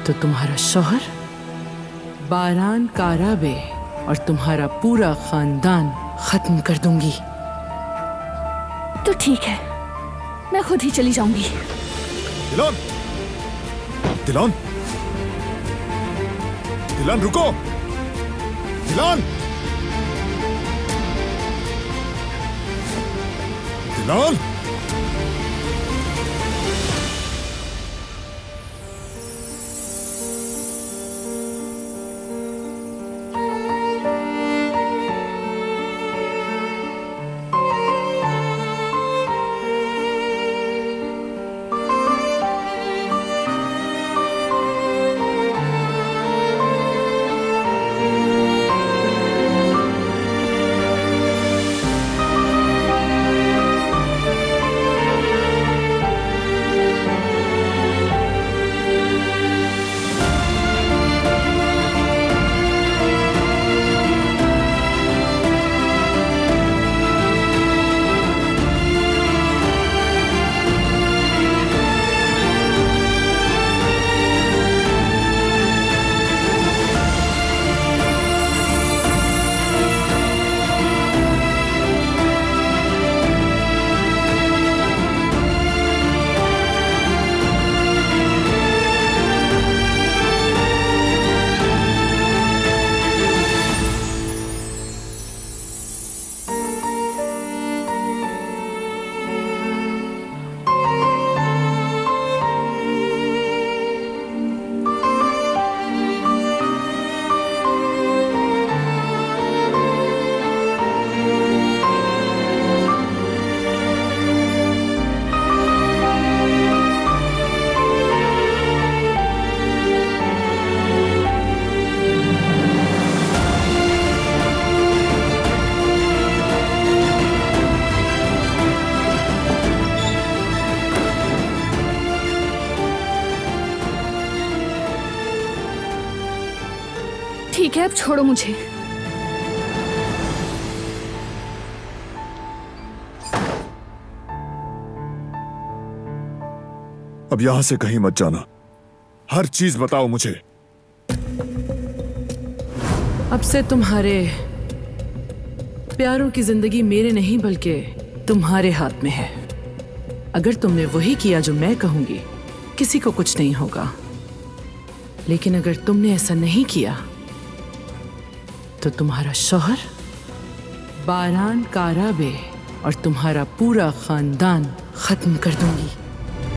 तो तुम्हारा शौहर बारान काराबे और तुम्हारा पूरा खानदान खत्म कर दूंगी। तो ठीक है, मैं खुद ही चली जाऊंगी। दिलान, दिलान, दिलान रुको, दिलान, दिलान। ठीक है, अब छोड़ो मुझे। अब यहां से कहीं मत जाना, हर चीज बताओ मुझे। अब से तुम्हारे प्यारों की जिंदगी मेरे नहीं बल्कि तुम्हारे हाथ में है। अगर तुमने वही किया जो मैं कहूंगी, किसी को कुछ नहीं होगा। लेकिन अगर तुमने ऐसा नहीं किया तो तुम्हारा शौहर बारान काराबे और तुम्हारा पूरा खानदान खत्म कर दूंगी।